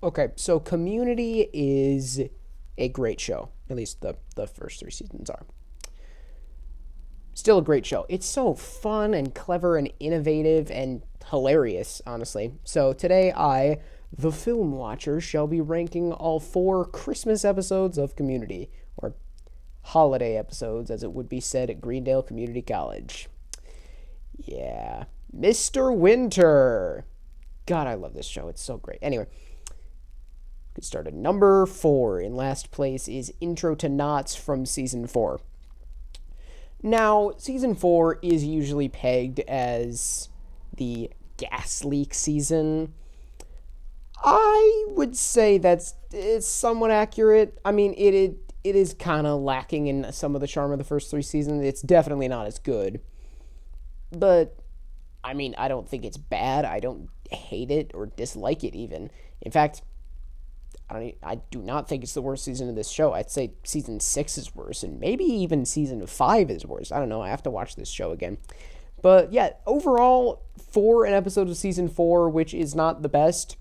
Okay, so Community is a great show. At least the first three seasons are. Still a great show. It's so fun and clever and innovative and hilarious, honestly. So today I, the film watcher, shall be ranking all four Christmas episodes of Community, or holiday episodes, as it would be said at Greendale Community College. Yeah. Mr. Winter. God, I love this show. It's so great. Anyway, get started. Number 4 in last place is Intro to Knots from season 4. Now, season 4 is usually pegged as the gas leak season. I would say it's somewhat accurate. I mean, it is kind of lacking in some of the charm of the first three seasons. It's definitely not as good. But I mean, I don't think it's bad. I don't hate it or dislike it even. In fact, I do not think it's the worst season of this show. I'd say season 6 is worse, and maybe even season 5 is worse. I don't know. I have to watch this show again. But yeah, overall, for an episode of season 4, which is not the best,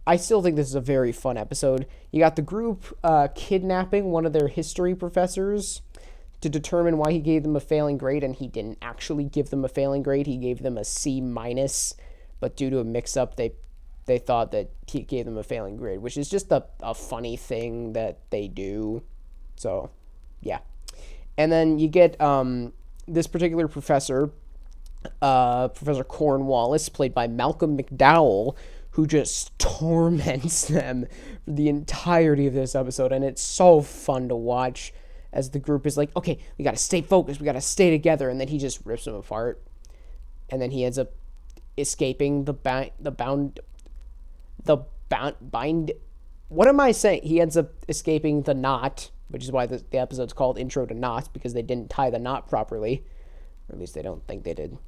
I still think this is a very fun episode. You got the group kidnapping one of their history professors to determine why he gave them a failing grade, and he didn't actually give them a failing grade. He gave them a C minus, but due to a mix-up, they thought that he gave them a failing grade, which is just a funny thing that they do. So, yeah. And then you get this particular professor, Professor Cornwallis, played by Malcolm McDowell, who just torments them for the entirety of this episode, and it's so fun to watch as the group is like, okay, we gotta stay focused, we gotta stay together, and then he just rips them apart, and then he ends up escaping the bind. What am I saying? He ends up escaping the knot, which is why the episode's called Intro to Knots, because they didn't tie the knot properly, or at least they don't think they did.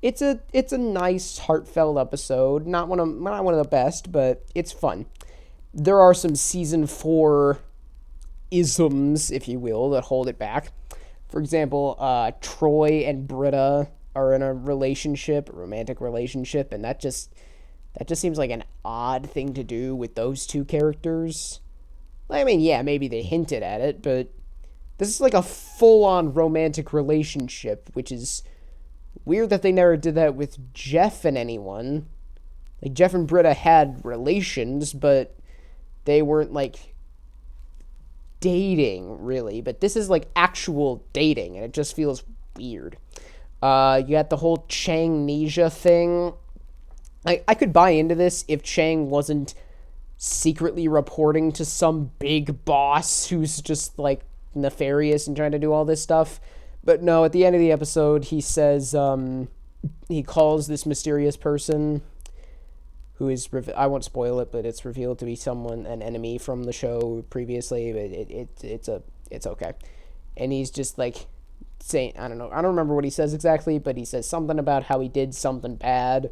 It's a nice, heartfelt episode. Not one of the best, but it's fun. There are some season 4 isms, if you will, that hold it back. For example, Troy and Britta are in a romantic relationship, and that just seems like an odd thing to do with those two characters. I mean, yeah, maybe they hinted at it, but this is like a full-on romantic relationship, which is weird that they never did that with Jeff and anyone. Like, Jeff and Britta had relations, but they weren't, like, dating, really. But this is, like, actual dating, and it just feels weird. You got the whole Changnesia thing. I could buy into this if Chang wasn't secretly reporting to some big boss who's just, like, nefarious and trying to do all this stuff. But no, at the end of the episode, he says, he calls this mysterious person, who is, I won't spoil it, but it's revealed to be an enemy from the show previously, but it's okay. And he's just, like, saying, I don't know, I don't remember what he says exactly, but he says something about how he did something bad,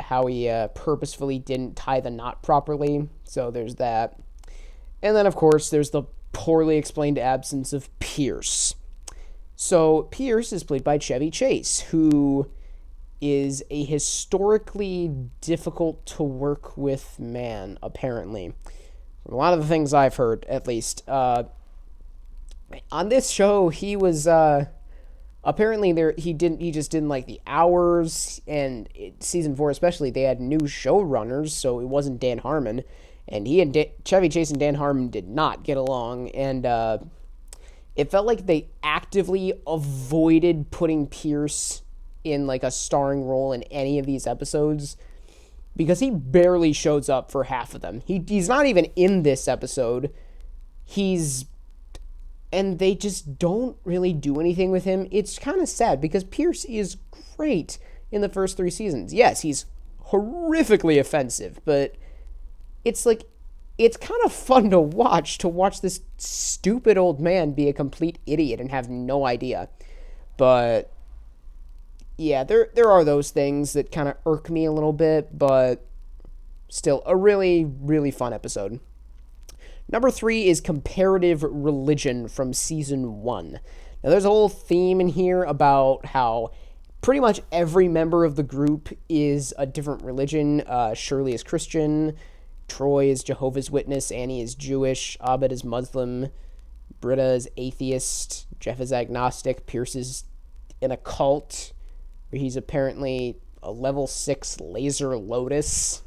how he purposefully didn't tie the knot properly, so there's that. And then, of course, there's the poorly explained absence of Pierce. So Pierce is played by Chevy Chase, who is a historically difficult to work with man, apparently. From a lot of the things I've heard, at least. On this show, he was apparently he just didn't like the hours, and season 4 especially, they had new showrunners, so it wasn't Dan Harmon, and Chevy Chase and Dan Harmon did not get along, and it felt like they actively avoided putting Pierce in, like, a starring role in any of these episodes, because he barely shows up for half of them. He's not even in this episode. And they just don't really do anything with him. It's kind of sad, because Pierce is great in the first 3 seasons. Yes, he's horrifically offensive, but it's like, it's kind of fun to watch this stupid old man be a complete idiot and have no idea. But yeah, there are those things that kind of irk me a little bit, but still a really, really fun episode. Number 3 is Comparative Religion from season 1. Now, there's a whole theme in here about how pretty much every member of the group is a different religion. Shirley is Christian, Troy is Jehovah's Witness, Annie is Jewish, Abed is Muslim, Britta is atheist, Jeff is agnostic, Pierce is in a cult where he's apparently a level 6 laser lotus.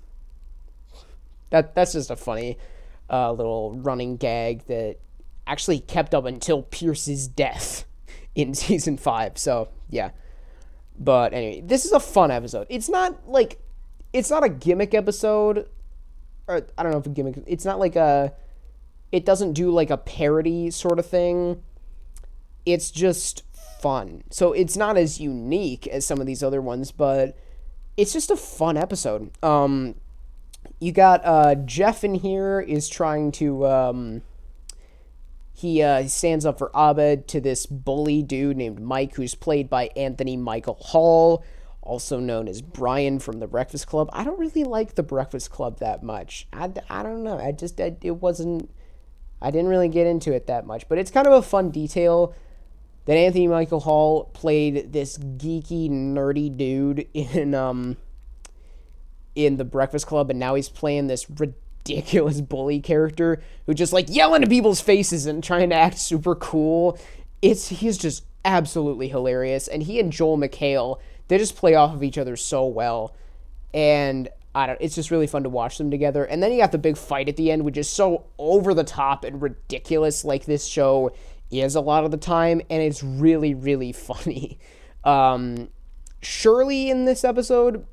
That's just a funny little running gag that actually kept up until Pierce's death in season 5. So, yeah. But anyway, this is a fun episode. It's not a gimmick episode, or I don't know if a gimmick, it's not like it doesn't do like a parody sort of thing. It's just fun. So it's not as unique as some of these other ones, but it's just a fun episode. You got Jeff in here is trying to he stands up for Abed to this bully dude named Mike, who's played by Anthony Michael Hall, also known as Brian from The Breakfast Club. I don't really like The Breakfast Club that much. I don't know. I didn't really get into it that much, but it's kind of a fun detail that Anthony Michael Hall played this geeky, nerdy dude in The Breakfast Club, and now he's playing this ridiculous bully character who just like yelling at people's faces and trying to act super cool. He's just absolutely hilarious, and he and Joel McHale, they just play off of each other so well, and it's just really fun to watch them together. And then you got the big fight at the end, which is so over the top and ridiculous, like this show is a lot of the time, and it's really, really funny. Shirley in this episode,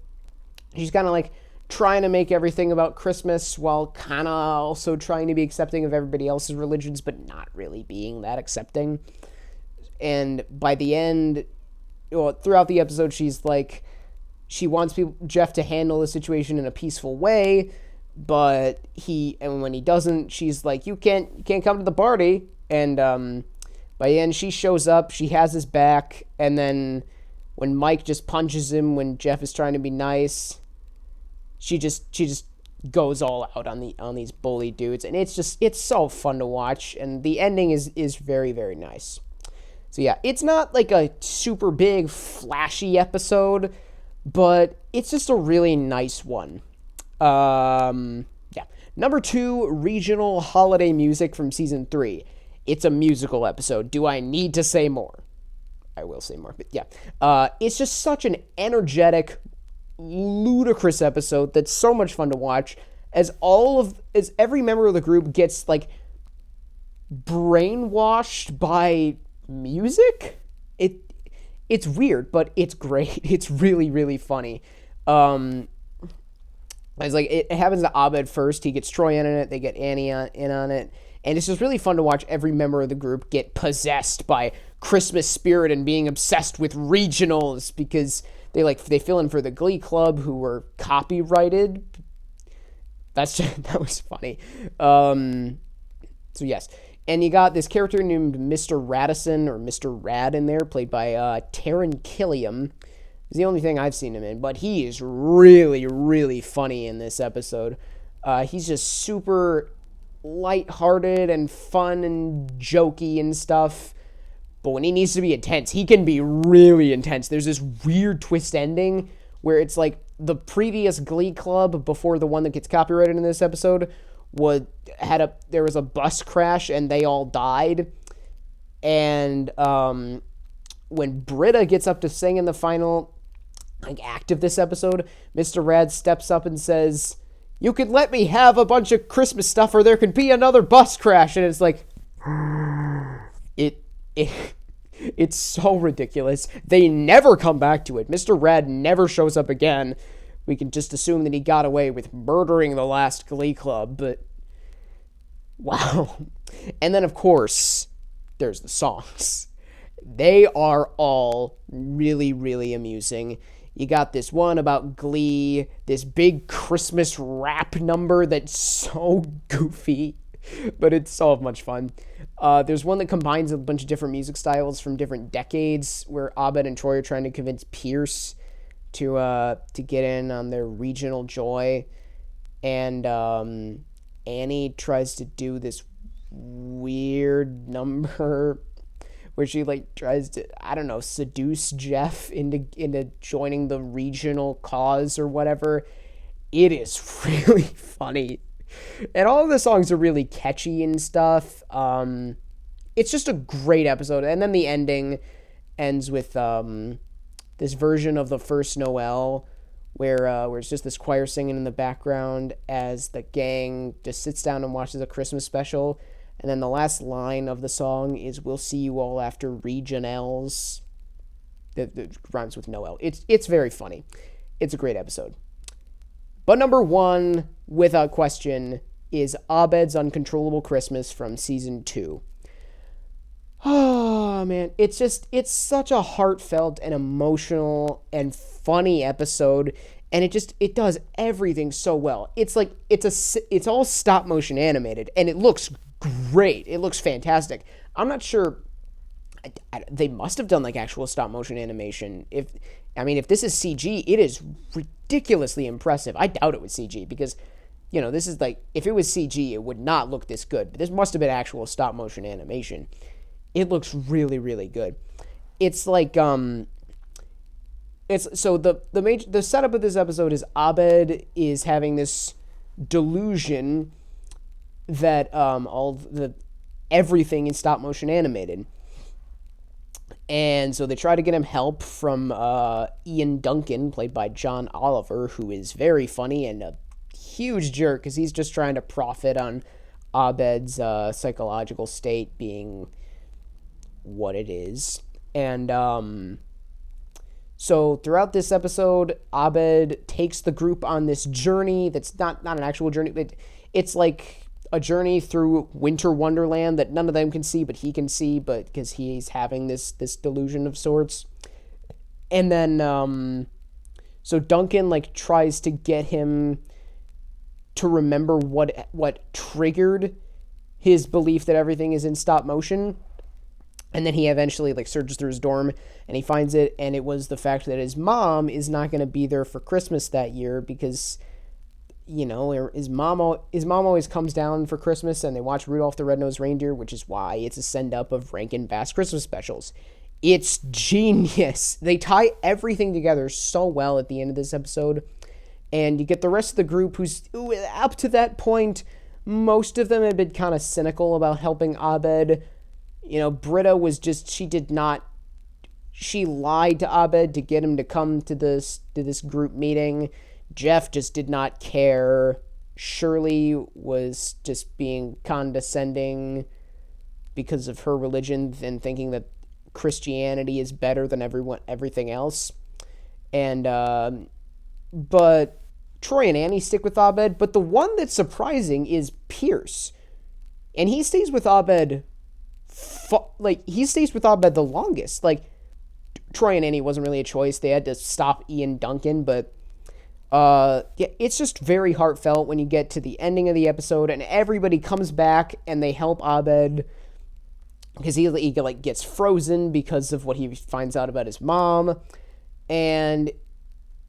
she's kind of like trying to make everything about Christmas while kind of also trying to be accepting of everybody else's religions, but not really being that accepting. And by the end, throughout the episode, she's like, she wants Jeff to handle the situation in a peaceful way, but when he doesn't, she's like, you can't come to the party. And by the end, she shows up, she has his back, and then when Mike just punches him when Jeff is trying to be nice, she just goes all out on these bully dudes, and it's so fun to watch, and the ending is very, very nice. So yeah, it's not like a super big flashy episode, but it's just a really nice one. Yeah. Number 2, regional holiday music from season 3. It's a musical episode. Do I need to say more? I will say more, but yeah. It's just such an energetic, ludicrous episode that's so much fun to watch, as every member of the group gets like brainwashed by music. It's weird, but it's great. It's really, really funny. It's like it happens to Abed first. He gets Troy in it. They get Annie in on it. And it's just really fun to watch every member of the group get possessed by Christmas spirit and being obsessed with regionals, because they fill in for the Glee Club, who were copyrighted. That was funny. So yes. And you got this character named Mr. Radisson, or Mr. Rad in there, played by Taron Killiam. It's the only thing I've seen him in, but he is really, really funny in this episode. He's just super lighthearted and fun and jokey and stuff. But when he needs to be intense, he can be really intense. There's this weird twist ending where it's like the previous Glee Club before the one that gets copyrighted in this episode there was a bus crash and they all died. And when Britta gets up to sing in the final act of this episode, Mr. Rad steps up and says, "You could let me have a bunch of Christmas stuff or there could be another bus crash." And it's like, it's so ridiculous. They never come back to it. Mr. Rad never shows up again. We can just assume that he got away with murdering the last Glee Club, but wow. And then, of course, there's the songs. They are all really, really amusing. You got this one about Glee, this big Christmas rap number that's so goofy, but it's so much fun. There's one that combines a bunch of different music styles from different decades, where Abed and Troy are trying to convince Pierce to get in on their regional joy, and Annie tries to do this weird number where she like tries to, I don't know, seduce Jeff into joining the regional cause or whatever. It is really funny. And all of the songs are really catchy and stuff. It's just a great episode. And then the ending ends with this version of the first Noel where it's just this choir singing in the background as the gang just sits down and watches a Christmas special. And then the last line of the song is, "We'll see you all after regionals." That rhymes with Noel. It's very funny. It's a great episode. But number one, without question, is Abed's Uncontrollable Christmas from season 2. Oh, man. It's such a heartfelt and emotional and funny episode. And it does everything so well. It's like, it's all stop motion animated, and it looks great. It looks fantastic. I'm not sure. They must have done like actual stop motion animation. If this is CG, it is ridiculously impressive. I doubt it was CG because, this is like, if it was CG, it would not look this good. But this must have been actual stop motion animation. It looks really, really good. It's like, it's so the setup of this episode is Abed is having this delusion that everything is stop motion animated. And so they try to get him help from Ian Duncan, played by John Oliver, who is very funny and a huge jerk because he's just trying to profit on Abed's psychological state being what it is. And so throughout this episode, Abed takes the group on this journey that's not an actual journey, but it's like a journey through Winter Wonderland that none of them can see, but he can see, but because he's having this delusion of sorts. And then, so Duncan like tries to get him to remember what triggered his belief that everything is in stop motion. And then he eventually like searches through his dorm and he finds it, and it was the fact that his mom is not going to be there for Christmas that year because, his mom always comes down for Christmas and they watch Rudolph the Red-Nosed Reindeer, which is why it's a send-up of Rankin Bass Christmas specials. It's genius. They tie everything together so well at the end of this episode, and you get the rest of the group who's up to that point, most of them had been kind of cynical about helping Abed. Britta was just, she lied to Abed to get him to come to this group meeting. Jeff just did not care. Shirley was just being condescending because of her religion and thinking that Christianity is better than everything else. And, but Troy and Annie stick with Abed. But the one that's surprising is Pierce. And he stays with Abed, he stays with Abed the longest. Like, Troy and Annie wasn't really a choice. They had to stop Ian Duncan, but it's just very heartfelt when you get to the ending of the episode and everybody comes back and they help Abed because he like gets frozen because of what he finds out about his mom. And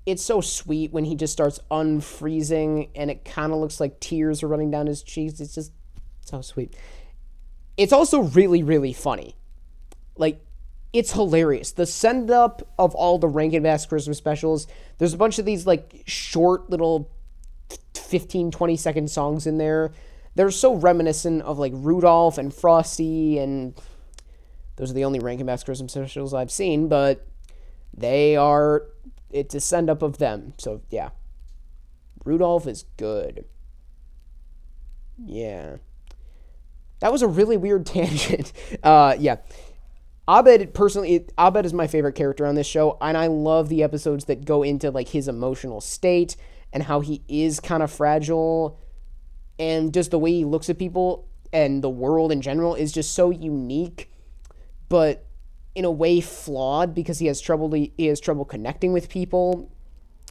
it's so sweet when he just starts unfreezing and it kind of looks like tears are running down his cheeks. It's just so sweet. It's also really, really funny. Like, it's hilarious. The send-up of all the Rankin Bass Christmas specials, there's a bunch of these, like, short little 15, 20-second songs in there. They're so reminiscent of, like, Rudolph and Frosty, and those are the only Rankin Bass Christmas specials I've seen, but it's a send-up of them. So, yeah. Rudolph is good. Yeah. That was a really weird tangent. Yeah. Abed is my favorite character on this show, and I love the episodes that go into like his emotional state and how he is kind of fragile, and just the way he looks at people and the world in general is just so unique, but in a way flawed because he has trouble connecting with people,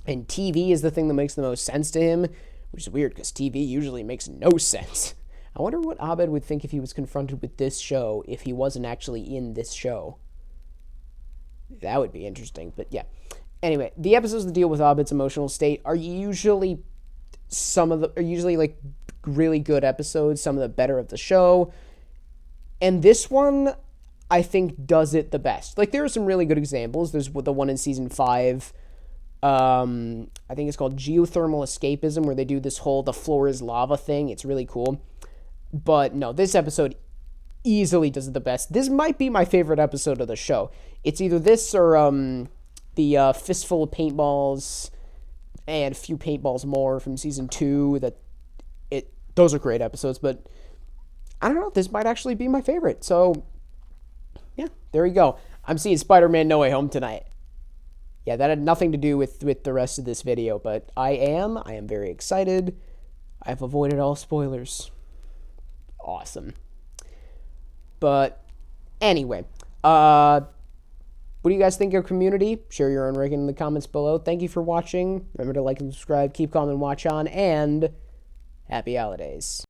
and TV is the thing that makes the most sense to him, which is weird because TV usually makes no sense. I wonder what Abed would think if he was confronted with this show if he wasn't actually in this show. That would be interesting, but yeah. Anyway, the episodes that deal with Abed's emotional state are usually like really good episodes, some of the better of the show. And this one, I think does it the best. Like, there are some really good examples. There's the one in season 5. I think it's called Geothermal Escapism, where they do this whole the floor is lava thing. It's really cool. But no, this episode easily does it the best. This might be my favorite episode of the show. It's either this or the fistful of paintballs and a few paintballs more from season 2. Those are great episodes, but I don't know. This might actually be my favorite. So yeah, there you go. I'm seeing Spider-Man No Way Home tonight. Yeah, that had nothing to do with the rest of this video, but I am very excited. I've avoided all spoilers. Awesome. But anyway, what do you guys think of Community? Share your own ranking in the comments below. Thank you for watching. Remember to like and subscribe, keep calm and watch on, and happy holidays.